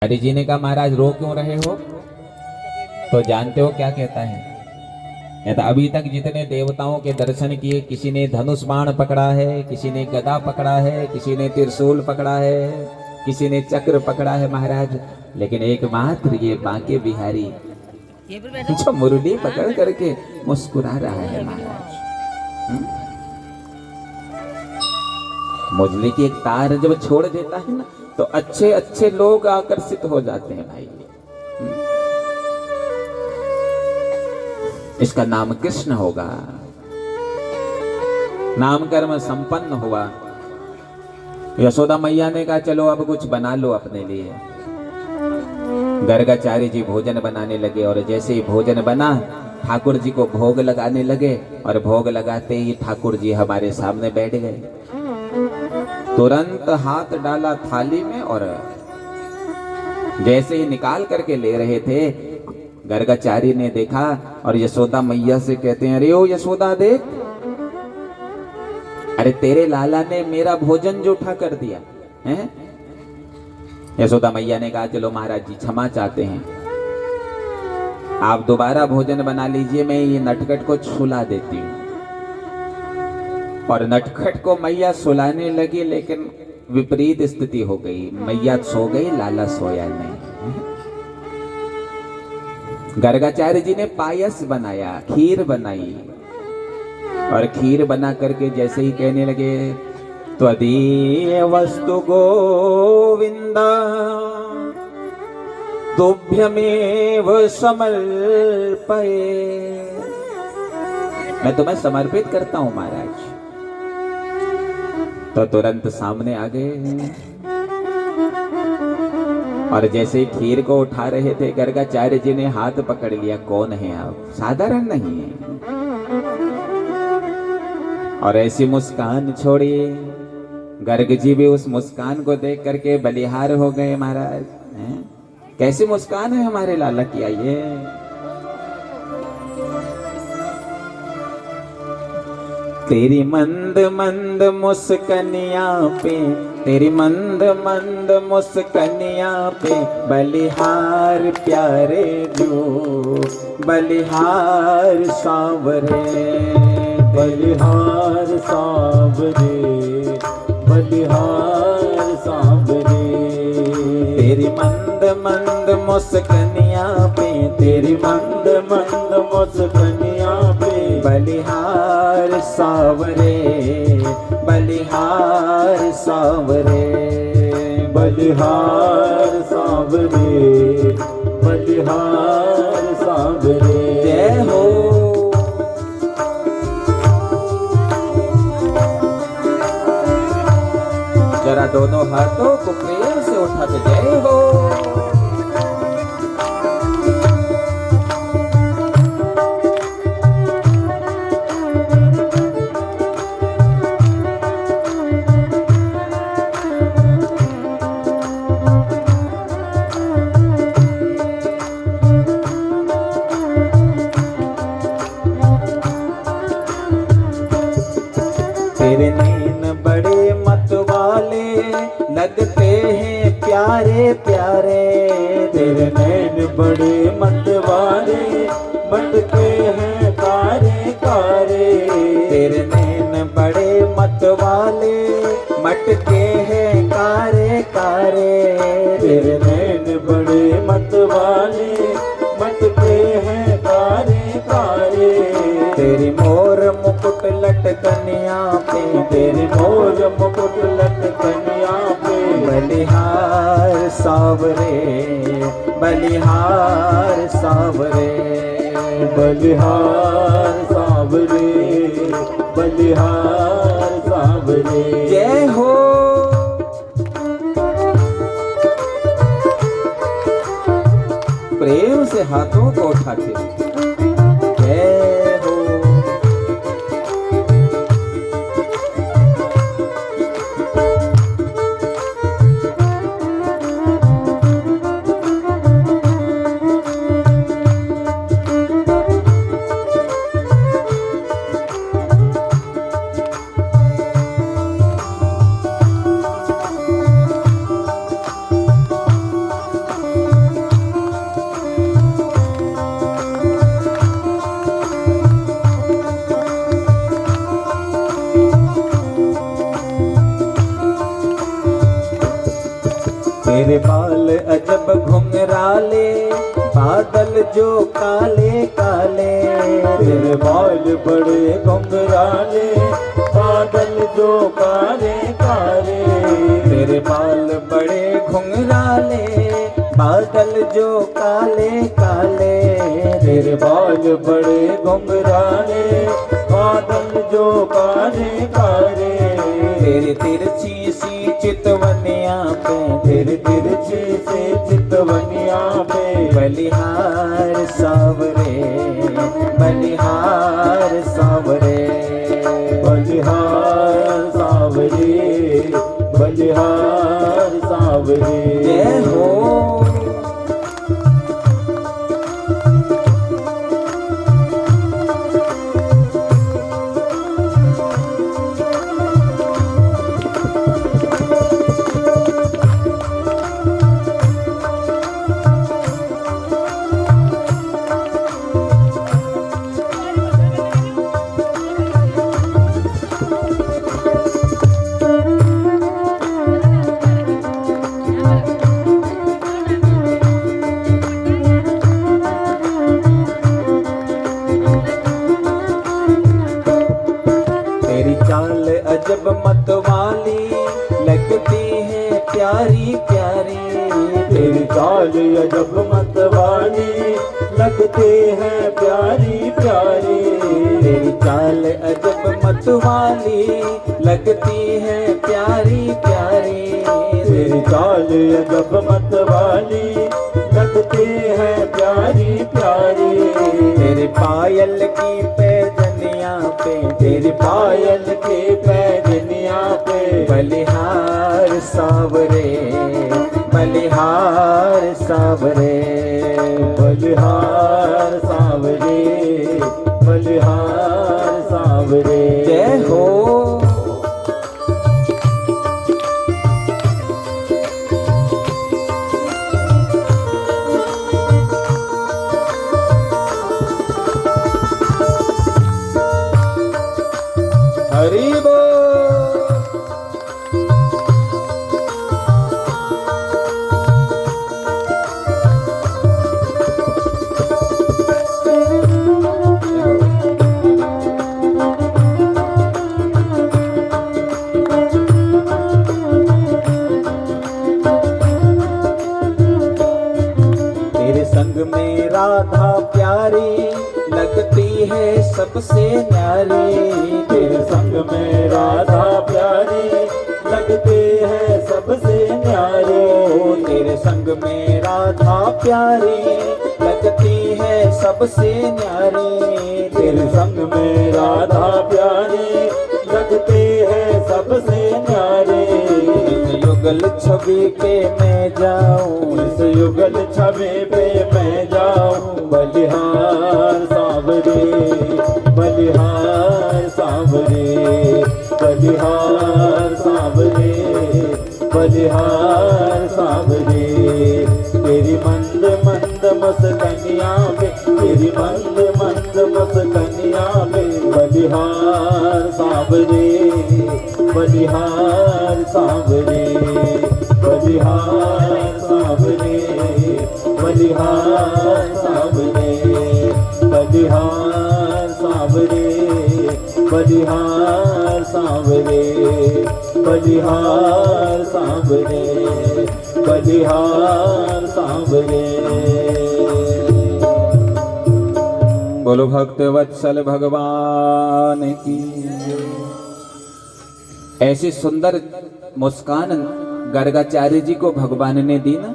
हरि जी ने कहा महाराज रो क्यों रहे हो? तो जानते हो क्या कहता है? कहता अभी तक जितने देवताओं के दर्शन किए, किसी ने धनुष बाण पकड़ा है, किसी ने गदा पकड़ा है, किसी ने त्रिशूल पकड़ा है, किसी ने चक्र पकड़ा है महाराज, लेकिन एकमात्र ये बांके बिहारी जो मुरली पकड़ करके मुस्कुरा रहा है महाराज। मुरली की एक तार जब छोड़ देता है ना, तो अच्छे अच्छे लोग आकर्षित हो जाते हैं भाई। इसका नाम कृष्ण होगा। नाम कर्म संपन्न हुआ। यशोदा मैया ने कहा चलो अब कुछ बना लो अपने लिए। गर्गाचार्य जी भोजन बनाने लगे और जैसे ही भोजन बना ठाकुर जी को भोग लगाने लगे और भोग लगाते ही ठाकुर जी हमारे सामने बैठ गए। तुरंत हाथ डाला थाली में और जैसे ही निकाल करके ले रहे थे, गर्गाचार्य ने देखा और यशोदा मैया से कहते हैं अरे ओ यशोदा देख, अरे तेरे लाला ने मेरा भोजन जूठा कर दिया है। यशोदा मैया ने कहा चलो महाराज जी क्षमा चाहते हैं, आप दोबारा भोजन बना लीजिए, मैं ये नटखट को सुला देती हूँ। और नटखट को मैया सुलाने लगी, लेकिन विपरीत स्थिति हो गई। मैया सो गई, लाला सोया नहीं। गर्गाचार्य जी ने पायस बनाया, खीर बनाई और खीर बना करके जैसे ही कहने लगे त्वदीय वस्तु गोविंद तुभ्यमेव समर्पये, मैं तुम्हें समर्पित करता हूं महाराज। तो तुरंत सामने आ गए और जैसे ही खीर को उठा रहे थे, गर्गाचार्य जी ने हाथ पकड़ लिया, कौन है आप? साधारण नहीं है। और ऐसी मुस्कान छोड़िए, गर्ग जी भी उस मुस्कान को देख करके बलिहार हो गए महाराज। कैसी मुस्कान है हमारे लाला की, आइए। तेरी मंद मंद मुस्कनिया पे, तेरी मंद मंद मुस्कनिया पे बलिहार प्यारे जो, बलिहार सांवरे, बलिहार सांवरे, बलिहार सांवरे। तेरी मंद मंद मुस्कनिया पे, तेरी मंद मंद मुस्कनिया पे बलिहार सांवरे, बलिहार सांवरे, बलिहार सांवरे, बलिहार सांवरे। जय हो। जरा दोनों हाथों को प्रेम से उठा के जय हो। तेरे नैन बड़े मतवाले लगते हैं प्यारे प्यारे, तेरे नैन बड़े मतवाले बनते हैं कारे कारे। तेरे नैन बड़े मतवाले मटके हैं कारे कारे, तेरे नैन बड़े मतवाले मटके हैं कारे कारे। तेरी मोर मुकुट लटकनिया पे, तेरी मोर मुकुट लटकनिया पे बलिहार सांवरे, बलिहार सांवरे, बलिहार सांवरे, बलिहार सांवरे। जय हो। प्रेम से हाथों को उठाते जय हो। चाल अजब घुंघराले, बादल जो काले काले। तेरे बाल बड़े घुंघराले, बादल जो काले काले। तेरे बाल बड़े घुंघराले, बादल जो काले काले। तेरे बाल बड़े घुंघराले, बादल जो काले काले। तेरे तिरछी सी चितवनिया पे, तेरे तिरछी से चितवनिया पे। बलिहार सावरे, बलिहार सावरे। बलिहार सावरे, बलिहार सावरे। जय हो। अजब मतवाली लगती है प्यारी प्यारी। तेरी चाल अजब मतवाली लगती है प्यारी प्यारी। तेरी चाल अजब मतवाली लगती है प्यारी प्यारी। तेरी चाल अजब मतवाली लगती है प्यारी प्यारी। तेरे पायल की पैजनिया पे, तेरी पायल की पैजनिया पे। बलिहार सावरे, बलिहार सावरे। बलिहार सावरे, बलिहार सावरे। जय हो। हरि बोल। तेरे संग में राधा प्यारी लगती है सबसे न्यारी। तेरे संग में राधा प्यारी लगती है सबसे न्यारी। तेरे संग में राधा प्यारी लगती है सबसे न्यारी। तेरे संग में राधा प्यारी लगती है सबसे न्यारी। इस युगल छवि के मैं जाऊं, इस युगल छवि पे मैं जाऊं। बलिहार सावरे, बलिहार सावरे, बलिहार सावरे, बलिहार सावरे। तेरी मंद मंद मस्कनिया में, तेरी मंद मंद मस्कनिया में। बलिहार सावरे, बलिहार सावरे, बलिहार सावरे, बलिहार सावरे, बलिहार सावरे, बलिहार सावरे, बलिहार सावरे, बलिहार सावरे। बोलो भक्त वत्सल भगवान की। ऐसी सुंदर मुस्कान गर्गाचार्य जी को भगवान ने दी ना।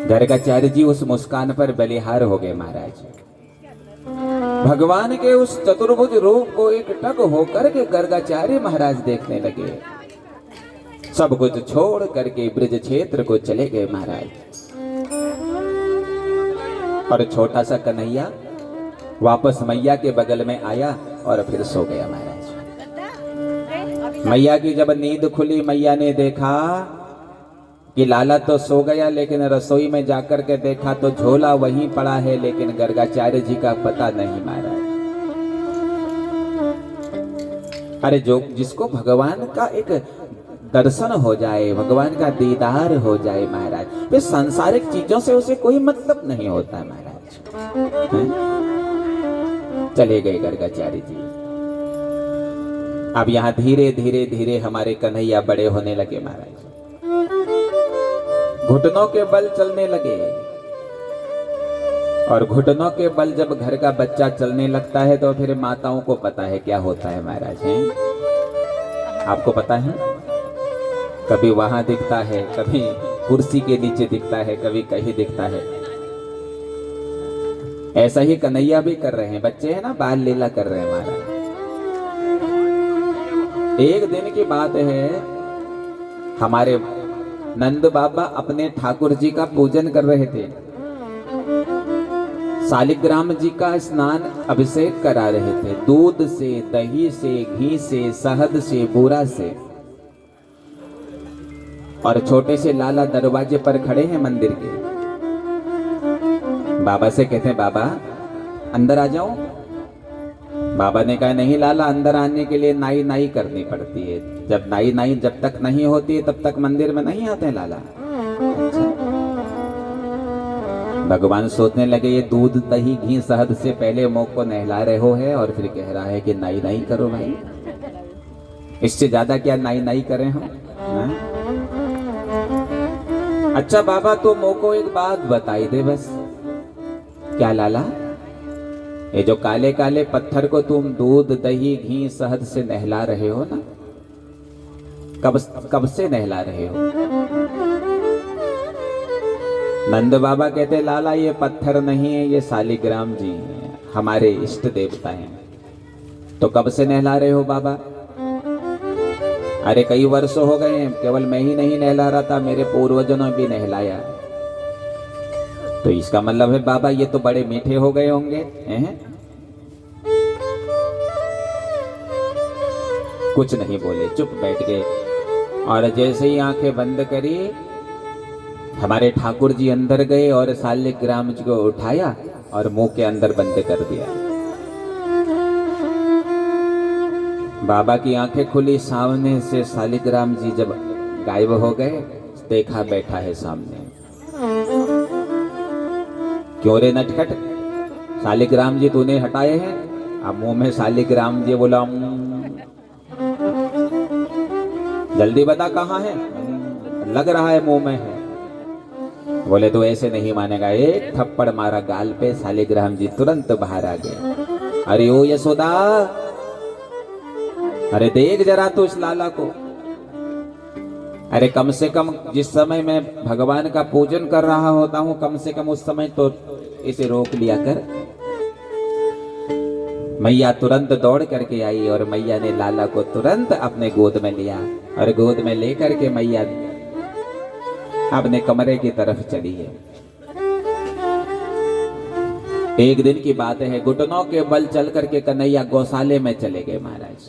गर्गाचार्य जी उस मुस्कान पर बलिहार हो गए महाराज। भगवान के उस चतुर्भुज रूप को एक टक होकर के गर्गाचार्य महाराज देखने लगे। सब कुछ छोड़ करके ब्रज क्षेत्र को चले गए महाराज। और छोटा सा कन्हैया वापस मैया के बगल में आया और फिर सो गया महाराज। मैया की जब नींद खुली, मैया ने देखा कि लाला तो सो गया, लेकिन रसोई में जाकर के देखा तो झोला वहीं पड़ा है, लेकिन गर्गाचार्य जी का पता नहीं महाराज। अरे जो जिसको भगवान का एक दर्शन हो जाए, भगवान का दीदार हो जाए महाराज। फिर सांसारिक चीजों से उसे कोई मतलब नहीं होता है महाराज। चले गए गर्गाचार्य जी। अब यहाँ धीरे धीरे धीरे हमारे कन्हैया बड़े होने लगे महाराज, घुटनों के बल चलने लगे। और घुटनों के बल जब घर का बच्चा चलने लगता है तो फिर माताओं को पता है क्या होता है महाराज। हैं आपको पता है, कभी वहां दिखता है, कभी कुर्सी के नीचे दिखता है, कभी कहीं दिखता है। ऐसा ही कन्हैया भी कर रहे हैं, बच्चे हैं ना, बाल लीला कर रहे हैं महाराज। एक दिन की बात है, हमारे नंद बाबा अपने ठाकुर जी का पूजन कर रहे थे, शालिग्राम जी का स्नान अभिषेक करा रहे थे, दूध से, दही से, घी से, शहद से, बूरा से। और छोटे से लाला दरवाजे पर खड़े हैं मंदिर के। बाबा से कहते हैं, बाबा अंदर आ जाओ। बाबा ने कहा, नहीं लाला, अंदर आने के लिए नाई नाई करनी पड़ती है। जब नाई नाई जब तक नहीं होती है तब तक मंदिर में नहीं आते हैं लाला। अच्छा। भगवान सोचने लगे, ये दूध दही घी शहद से पहले मुंह को नहला रहे हो है और फिर कह रहा है कि नाई नाई करो भाई। इससे ज्यादा क्या नाई नाई करें हम? अच्छा बाबा, तो मुंह को एक बात बताई दे बस। क्या लाला? ये जो काले काले पत्थर को तुम दूध दही घी शहद से नहला रहे हो ना, कब से नहला रहे हो? नंद बाबा कहते, लाला ये पत्थर नहीं है, ये शालिग्राम जी हैं, हमारे इष्ट देवता हैं। तो कब से नहला रहे हो बाबा? अरे कई वर्ष हो गए हैं, केवल मैं ही नहीं नहला रहा था, मेरे पूर्वजों ने भी नहलाया। तो इसका मतलब है बाबा ये तो बड़े मीठे हो गए होंगे, हैं? कुछ नहीं बोले, चुप बैठ गए। और जैसे ही आंखें बंद करी, हमारे ठाकुर जी अंदर गए और शालिग्राम जी को उठाया और मुंह के अंदर बंद कर दिया। बाबा की आंखें खुली, सामने से शालिग्राम जी जब गायब हो गए, देखा बैठा है सामने। क्यों रे नटखट, शालिग्राम जी तूने हटाए हैं? अब मुंह में शालिग्राम जी बोला, जल्दी बता कहाँ है? लग रहा है मुंह में है। बोले तो ऐसे नहीं मानेगा। एक थप्पड़ मारा गाल पे, शालिग्राम जी तुरंत बाहर आ गए। अरे ओ यशोदा, अरे देख जरा तो इस लाला को। अरे कम से कम जिस समय मैं भगवान का पूजन कर रहा होता हूँ, कम से कम उस समय तो इसे रोक लिया कर। मैया तुरंत दौड़ करके आई और मैया ने लाला को तुरंत अपने गोद में लिया और गोद में लेकर के मैया अपने कमरे की तरफ चली है। एक दिन की बात है, घुटनों के बल चल करके कन्हैया गौशाले में चले गए महाराज।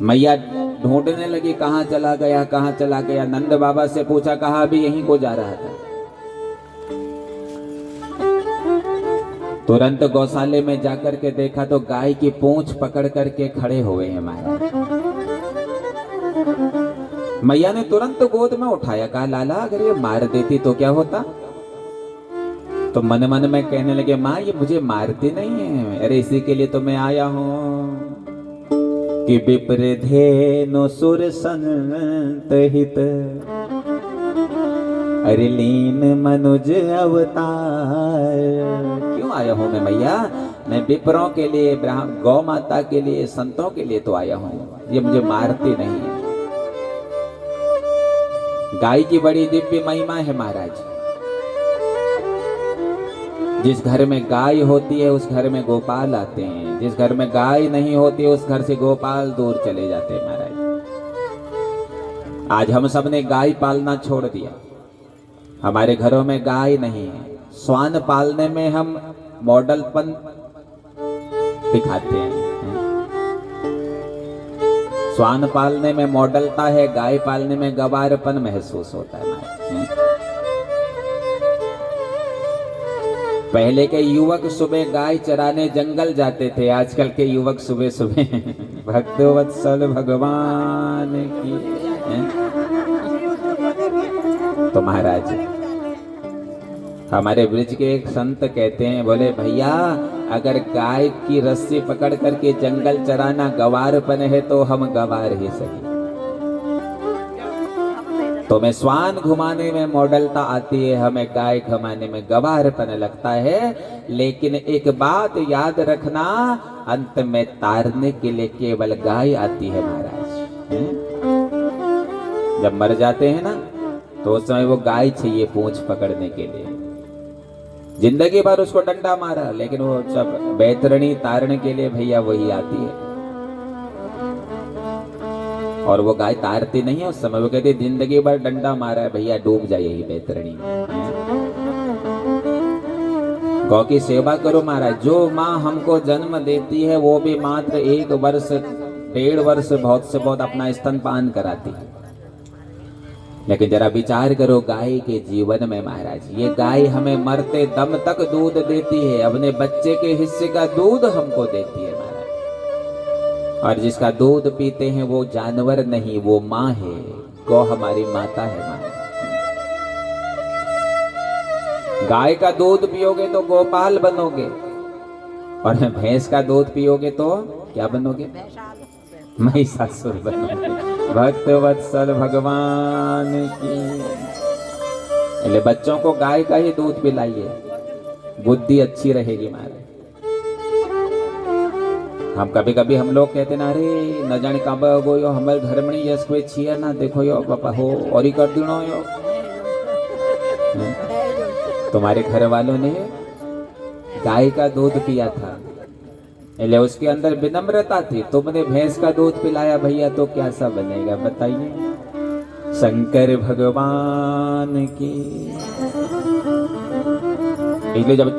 मैया ढूंढने लगी, कहाँ चला गया, कहाँ चला गया। नंद बाबा से पूछा, कहा अभी यहीं को जा रहा था। तुरंत गौशाले में जाकर के देखा तो गाय की पूंछ पकड़ करके खड़े हुए हैं महाराज। मैया ने तुरंत गोद में उठाया, कहा लाला अगर ये मार देती तो क्या होता? तो मन मन में कहने लगे, माँ ये मुझे मारती नहीं है, अरे इसी के लिए तो मैं आया हूँ कि विप्र धेनु सुर संतहित अरे लीन मनुज अवतार। क्यों आया हूं मैं मैया? मैं विप्रों के लिए, गौ माता के लिए, संतों के लिए तो आया हूं, ये मुझे मारती नहीं है। गाय की बड़ी दिव्य महिमा है महाराज। जिस घर में गाय होती है उस घर में गोपाल आते हैं, जिस घर में गाय नहीं होती है उस घर से गोपाल दूर चले जाते हैं महाराज। आज हम सब ने गाय पालना छोड़ दिया, हमारे घरों में गाय नहीं है। श्वान पालने में हम मॉडलपन दिखाते हैं। श्वान पालने में मॉडलता है, गाय पालने में गवारपन महसूस होता है। पहले के युवक सुबह गाय चराने जंगल जाते थे, आजकल के युवक सुबह सुबह भक्तवत्सल भगवान की हैं? तो महाराज हमारे ब्रिज के एक संत कहते हैं, बोले भैया अगर गाय की रस्सी पकड़ करके जंगल चराना गवारपन है तो हम गवार ही सही। तो मैं स्वान घुमाने में मॉडलता आती है, हमें गाय घुमाने में गवारपन लगता है। लेकिन एक बात याद रखना, अंत में तारने के लिए केवल गाय आती है महाराज। जब मर जाते हैं ना तो उस समय वो गाय चाहिए पूंछ पकड़ने के लिए। जिंदगी भर उसको डंडा मारा, लेकिन वो सब बैतरणी तारने के लिए भैया वही आती है। और वो गाय तारती नहीं है उस समय, वो कहती जिंदगी भर डंडा मारा है भैया, डूब जाइए ही बैतरणी में। गौ की सेवा करो महाराज। जो माँ हमको जन्म देती है वो भी मात्र 1 वर्ष 1.5 वर्ष बहुत से बहुत अपना स्तनपान कराती है। लेकिन जरा विचार करो गाय के जीवन में महाराज, ये गाय हमें मरते दम तक दूध देती है, अपने बच्चे के हिस्से का दूध हमको देती है महाराज। और जिसका दूध पीते हैं वो जानवर नहीं, वो माँ है। गौ हमारी माता है महाराज। गाय का दूध पियोगे तो गोपाल बनोगे, और भैंस का दूध पियोगे तो क्या बनोगे? महिषासुर बनोगे। भक्तवत्सल भगवान की। इसलिए बच्चों को गाय का ही दूध पिलाइए, बुद्धि अच्छी रहेगी महाराज। हम कभी कभी हम लोग कहते ना, अरे न जाने कब गो यो हमारे घर में यस कोई छिया ना, देखो यो पापा हो और ही कर दिनो यो। तुम्हारे घर वालों ने गाय का दूध पिया था, इसलिए उसके अंदर विनम्रता थी। तुमने भैंस का दूध पिलाया भैया तो क्या सा बनेगा बताइए। शंकर भगवान की। इसलिए जब